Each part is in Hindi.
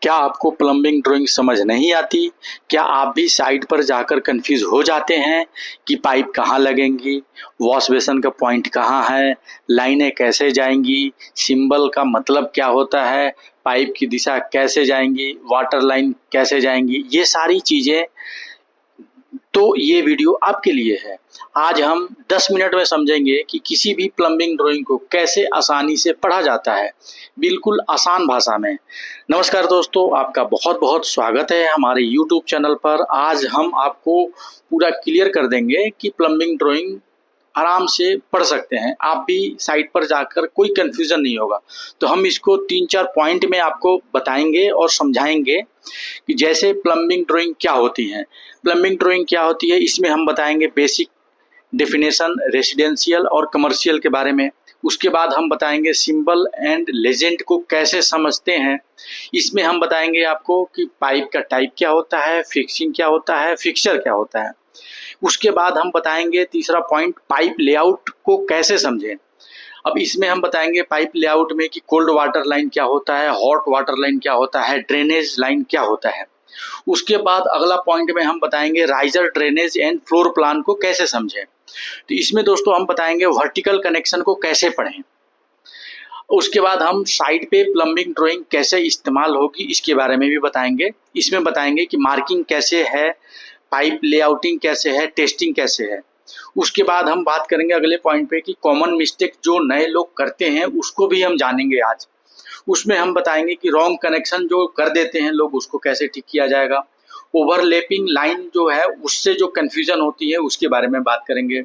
क्या आपको प्लम्बिंग ड्राइंग समझ नहीं आती? क्या आप भी साइट पर जाकर कंफ्यूज हो जाते हैं कि पाइप कहाँ लगेंगी, वॉश बेसन का पॉइंट कहाँ है, लाइनें कैसे जाएंगी, सिंबल का मतलब क्या होता है, पाइप की दिशा कैसे जाएंगी, वाटर लाइन कैसे जाएंगी, ये सारी चीज़ें तो ये वीडियो आपके लिए है। आज हम 10 मिनट में समझेंगे कि किसी भी प्लम्बिंग ड्राइंग को कैसे आसानी से पढ़ा जाता है, बिल्कुल आसान भाषा में। नमस्कार दोस्तों, आपका बहुत बहुत स्वागत है हमारे YouTube चैनल पर। आज हम आपको पूरा क्लियर कर देंगे कि प्लम्बिंग ड्राइंग आराम से पढ़ सकते हैं, आप भी साइट पर जाकर कोई कन्फ्यूज़न नहीं होगा। तो हम इसको 3-4 पॉइंट में आपको बताएंगे और समझाएंगे कि जैसे प्लम्बिंग ड्राइंग क्या होती है। प्लम्बिंग ड्राइंग क्या होती है, इसमें हम बताएंगे बेसिक डेफिनेशन रेसिडेंशियल और कमर्शियल के बारे में। उसके बाद हम बताएंगे सिंबल एंड लेजेंड को कैसे समझते हैं। इसमें हम बताएंगे आपको कि पाइप का टाइप क्या होता है, फिक्सिंग क्या होता है, फिक्सचर क्या होता है। उसके बाद हम बताएंगे तीसरा पॉइंट, पाइप लेआउट को कैसे समझें। अब इसमें हम बताएंगे पाइप लेआउट में कि कोल्ड वाटर लाइन क्या होता है, हॉट वाटर लाइन क्या होता है, ड्रेनेज लाइन क्या होता है। उसके बाद अगला पॉइंट में हम बताएंगे riser, drainage and floor plan को कैसे समझें। तो इसमें दोस्तों हम बताएंगे वर्टिकल कनेक्शन को कैसे पढ़ें। उसके बाद हम साइट पे प्लम्बिंग ड्राइंग कैसे इस्तेमाल होगी इसके बारे में भी बताएंगे। इसमें बताएंगे कि मार्किंग कैसे है, पाइप लेआउटिंग कैसे है, टेस्टिंग कैसे है। उसके बाद हम बात करेंगे अगले पॉइंट पे कि कॉमन मिस्टेक जो नए लोग करते हैं उसको भी हम जानेंगे आज। उसमें हम बताएंगे कि रॉन्ग कनेक्शन जो कर देते हैं लोग उसको कैसे ठीक किया जाएगा। ओवरलैपिंग लाइन जो है उससे जो कन्फ्यूजन होती है उसके बारे में बात करेंगे।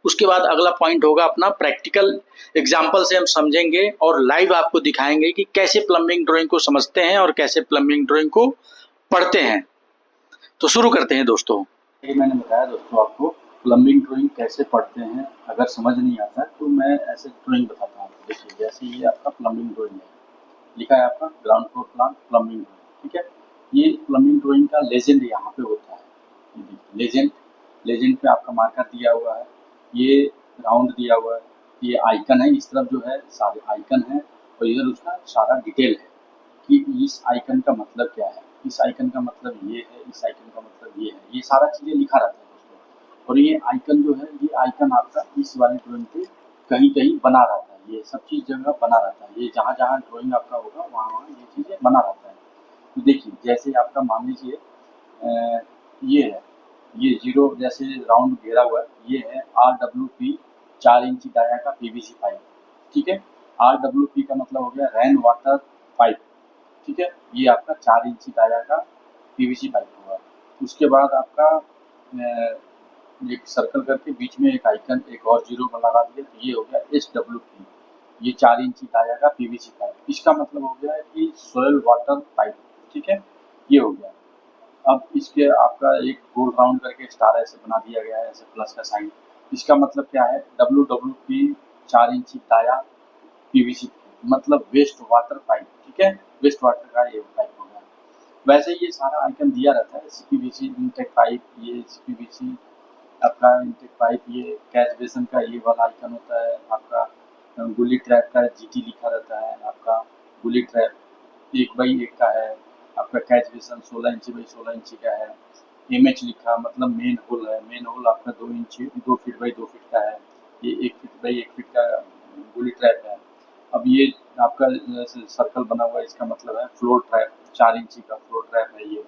उसके बाद अगला पॉइंट होगा अपना प्रैक्टिकल एग्जाम्पल से हम समझेंगे और लाइव आपको दिखाएंगे कि कैसे प्लम्बिंग ड्राइंग को समझते हैं और कैसे प्लम्बिंग ड्राइंग को पढ़ते हैं। तो शुरू करते हैं दोस्तों। ये मैंने बताया दोस्तों आपको प्लम्बिंग ड्राइंग कैसे पढ़ते हैं। अगर समझ नहीं आता तो मैं ऐसे ड्राइंग बताता हूँ। देखिए, जैसे ये आपका प्लम्बिंग ड्राइंग है, लिखा है आपका ground floor plan plumbing drawing, ठीक है। ये प्लम्बिंग ड्राइंग का लेजेंड यहाँ पे होता है। लेजेंड, लेजेंड पे आपका मार्कर दिया हुआ है, ये राउंड दिया हुआ है, ये आइकन है, इस तरफ जो है सारे आइकन है और इधर उसका सारा डिटेल है कि इस आइकन का मतलब क्या है, इस आइकन का मतलब ये है, इस आइकन का मतलब ये है, ये सारा चीज़ें लिखा रहता है दोस्तों। और ये आइकन जो है, ये आइकन आपका इस वाले ड्राइंग पे कहीं कहीं बना रहता है, ये सब चीज़ जगह बना रहता है, ये जहाँ जहाँ ड्राइंग आपका होगा वहाँ वहाँ ये चीज़ें बना रहता है। तो देखिए, जैसे आपका मान लीजिए ये है, ये जीरो जैसे राउंड घेरा हुआ है, ये है RWP 4 इंची डाया का PVC पाइप, ठीक है। RWP का मतलब हो गया रेन वाटर पाइप, ठीक है। ये आपका 4 इंची डाया का PVC पाइप होगा। उसके बाद आपका एक सर्कल करके बीच में एक आइकन, एक और जीरो लगा दिया, तो ये हो गया SWP, ये 4 इंची डाया का PVC पाइप। इसका मतलब हो गया कि सोयल वाटर पाइप, ठीक है, ये हो गया। अब इसके आपका एक गोल राउंड करके स्टार ऐसे बना दिया गया है, ऐसे प्लस का साइन। इसका मतलब क्या है, WWP 4 इंची डाया PVC मतलब वेस्ट वाटर पाइप, ठीक है, वेस्ट वाटर का ये पाइप हो गया। वैसे ये सारा आइकन दिया रहता है, CPVC इंटेक पाइप, ये CPVC आपका इंटेक पाइप, ये कैच बेसन का ये वाला आइकन होता है आपका। गुली ट्रैप का GT लिखा रहता है आपका, गुली ट्रैप 1x1 का है आपका। कैच बेसन 16 इंची बाई 16 इंची का है। MH लिखा मतलब मेन होल है, मेन होल आपका 2 इंची 2 फीट बाई 2 फीट का है। ये 1 फीट बाई 1 फीट का गुली ट्रैप है। अब ये आपका जैसे सर्कल बना हुआ है, इसका मतलब है फ्लोर ट्रैप, 4 इंची का फ्लोर ट्रैप है। ये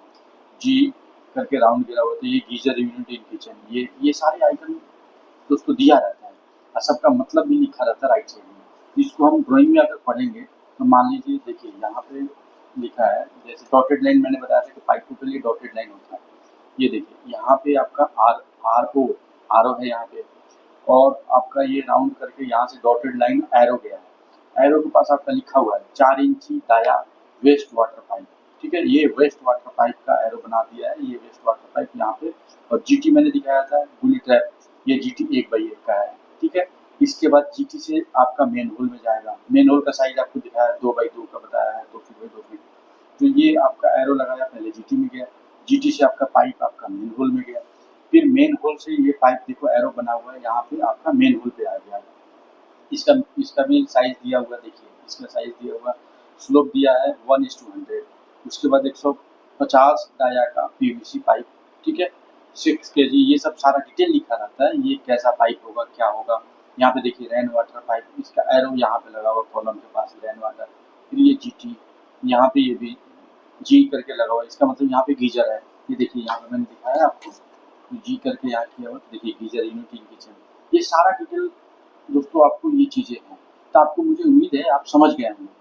G करके राउंड गिरा हुआ, तो ये गीजर यूनिट इन किचन, ये सारे आइकन दोस्तों दिया रहता है और सबका मतलब भी लिखा रहता है राइट साइड में। इसको हम ड्राइंग में अगर पढ़ेंगे तो मान लीजिए, देखिए यहाँ पे लिखा है, जैसे डॉटेड लाइन मैंने बताया था कि पाइपों के लिए डॉटेड लाइन होता है। ये देखिए यहाँ पे आपका आर ओ है यहाँ पे, और आपका ये राउंड करके यहाँ से डॉटेड लाइन एरो गया है। एरो के पास आपका लिखा हुआ है 4 इंची डाया वेस्ट वाटर पाइप, ठीक है। ये वेस्ट वाटर पाइप का एरो बना दिया है, ये वेस्ट वाटर पाइप यहाँ पे। और GT मैंने दिखाया था गुली ट्रैप, ये GT 1x1 का है, ठीक है। इसके बाद GT से आपका मेन होल में जाएगा। मेन होल का साइज आपको दिखाया 2x2 का बताया है, 2 फीट बाई 2 फीट। तो ये आपका एरो लगाया, पहले GT में गया, GT से आपका पाइप आपका मेन होल में गया, फिर मेन होल से ये पाइप देखो एरो बना हुआ है यहाँ पे आपका मेन होल पे आ गया। इसका भी साइज दिया हुआ, देखिए इसका साइज दिया हुआ, स्लोप दिया है 1:100। उसके बाद 150 डाया का पीवीसी पाइप, ठीक है, 6 kg, ये सब सारा डिटेल लिखा रहता है। ये कैसा पाइप होगा, क्या होगा। यहाँ पे देखिए रेन वाटर पाइप, इसका एरो यहाँ पे लगा हुआ कॉलम के पास, रेन वाटर। फिर ये जीटी, यहाँ पे ये भी जी करके लगा हुआ है, इसका मतलब यहाँ पे गीजर है। ये देखिए यहाँ पे मैंने दिखाया आपको, जी करके यहाँ किया हुआ, देखिए गीजर यूनिट इन किचन। ये सारा डिटेल दोस्तों आपको ये चीजें हैं, तो आपको मुझे उम्मीद है आप समझ गए होंगे।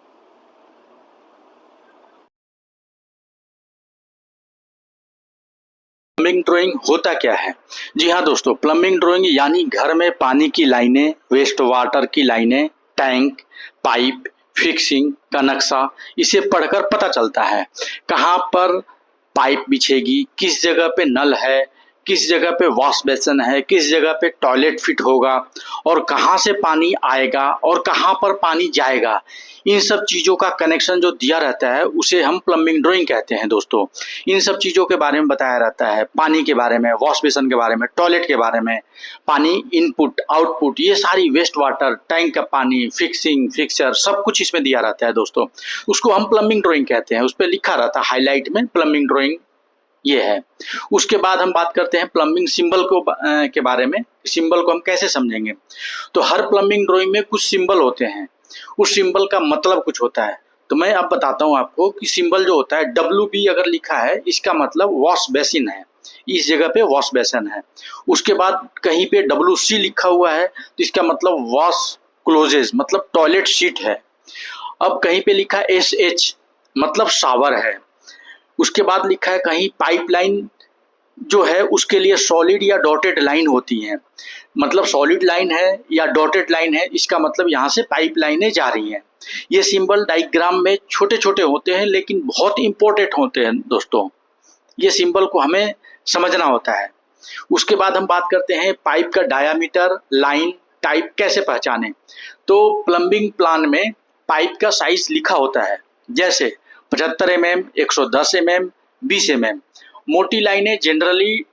प्लम्बिंग ड्राइंग होता क्या है? जी हाँ दोस्तों, प्लम्बिंग ड्राइंग यानी घर में पानी की लाइनें, वेस्ट वाटर की लाइनें, टैंक, पाइप, फिक्सिंग का नक्शा, इसे पढ़कर पता चलता है कहाँ पर पाइप बिछेगी, किस जगह पे नल है, किस जगह पे वॉश बेसिन है, किस जगह पे टॉयलेट फिट होगा, और कहाँ से पानी आएगा और कहाँ पर पानी जाएगा। इन सब चीज़ों का कनेक्शन जो दिया रहता है उसे हम प्लम्बिंग ड्राइंग कहते हैं दोस्तों। इन सब चीज़ों के बारे में बताया रहता है, पानी के बारे में, वॉश बेसिन के बारे में, टॉयलेट के बारे में, पानी इनपुट आउटपुट, ये सारी वेस्ट वाटर, टैंक का पानी, फिक्सिंग, फिक्सचर, सब कुछ इसमें दिया रहता है दोस्तों। उसको हम प्लम्बिंग ड्राइंग कहते हैं। उस पर लिखा रहता है हाईलाइट में, प्लम्बिंग ड्राइंग ये है। उसके बाद हम बात करते हैं प्लम्बिंग सिंबल को के बारे में। सिंबल को हम कैसे समझेंगे? तो हर प्लम्बिंग ड्राइंग में कुछ सिंबल होते हैं, उस सिंबल का मतलब कुछ होता है। तो मैं अब बताता हूँ आपको कि सिंबल जो होता है, WB अगर लिखा है इसका मतलब वॉश बेसिन है, इस जगह पे वॉश बेसिन है। उसके बाद कहीं पे WC लिखा हुआ है तो इसका मतलब वॉश क्लोजेज, मतलब टॉयलेट सीट है। अब कहीं पे लिखा है SH मतलब शावर है। उसके बाद लिखा है कहीं पाइपलाइन जो है उसके लिए सॉलिड या डॉटेड लाइन होती हैं, मतलब सॉलिड लाइन है या डॉटेड लाइन है, इसका मतलब यहाँ से पाइप लाइनें जा रही हैं। ये सिंबल डायग्राम में छोटे छोटे होते हैं लेकिन बहुत इंपॉर्टेंट होते हैं दोस्तों, ये सिंबल को हमें समझना होता है। उसके बाद हम बात करते हैं पाइप का डायामीटर, लाइन टाइप कैसे पहचाने। तो प्लम्बिंग प्लान में पाइप का साइज लिखा होता है, जैसे 75 mm, 110 mm, 20 mm। मोटी लाइनें जनरली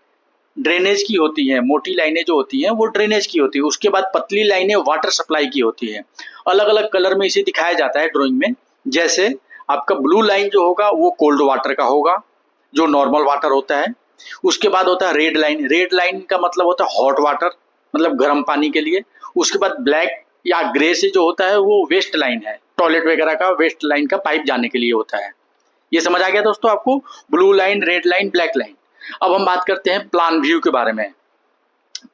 ड्रेनेज की होती हैं, मोटी लाइनें जो होती हैं वो ड्रेनेज की होती है। उसके बाद पतली लाइनें वाटर सप्लाई की होती है। अलग अलग कलर में इसे दिखाया जाता है ड्राइंग में। जैसे आपका ब्लू लाइन जो होगा वो कोल्ड वाटर का होगा, जो नॉर्मल वाटर होता है। उसके बाद होता है रेड लाइन, रेड लाइन का मतलब होता है हॉट वाटर, मतलब गर्म पानी के लिए। उसके बाद ब्लैक या ग्रे से जो होता है वो वेस्ट लाइन है, टॉयलेट वगैरह का वेस्ट लाइन का पाइप जाने के लिए होता है। ये समझ आ गया दोस्तों आपको, blue line, red line, black line. अब हम बात करते हैं प्लान व्यू के बारे में।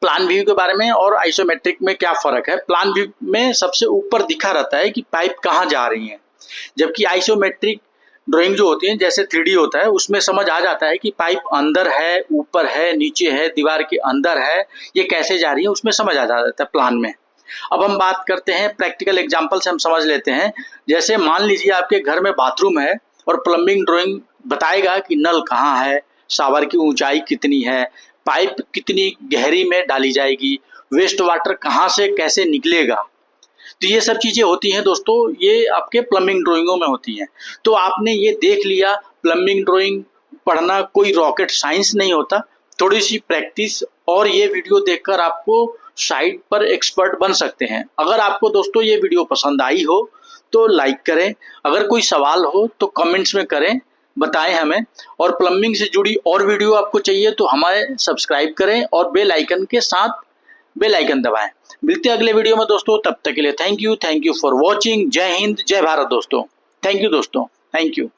प्लान व्यू के बारे में और आइसोमेट्रिक में क्या फर्क है? प्लान व्यू में सबसे ऊपर दिखा रहता है कि पाइप कहाँ जा रही है, जबकि आइसोमेट्रिक ड्राइंग जो होती है जैसे 3D होता है उसमें समझ आ जाता है कि पाइप अंदर है, ऊपर है, नीचे है, दीवार के अंदर है, ये कैसे जा रही है उसमें समझ आ जाता है प्लान में। अब हम बात करते हैं प्रैक्टिकल एग्जाम्पल से, हम समझ लेते हैं। जैसे मान लीजिए आपके घर में बाथरूम है और प्लम्बिंग ड्राइंग बताएगा कि नल कहाँ है, शावर की ऊंचाई कितनी है, पाइप कितनी गहरी में डाली जाएगी, वेस्ट वाटर कहाँ से कैसे निकलेगा। तो ये सब चीज़ें होती हैं दोस्तों, ये आपके प्लम्बिंग ड्राइंगों में होती हैं। तो आपने ये देख लिया, प्लम्बिंग ड्राइंग पढ़ना कोई रॉकेट साइंस नहीं होता, थोड़ी सी प्रैक्टिस और ये वीडियो देखकर आपको साइड पर एक्सपर्ट बन सकते हैं। अगर आपको दोस्तों ये वीडियो पसंद आई हो तो लाइक करें, अगर कोई सवाल हो तो कमेंट्स में करें, बताएं हमें। और प्लम्बिंग से जुड़ी और वीडियो आपको चाहिए तो हमारे सब्सक्राइब करें और बेल आइकन के साथ बेल आइकन दबाएं। मिलते हैं अगले वीडियो में दोस्तों, तब तक के लिए थैंक यू फॉर वॉचिंग। जय हिंद, जय भारत दोस्तों। थैंक यू दोस्तों, थैंक यू।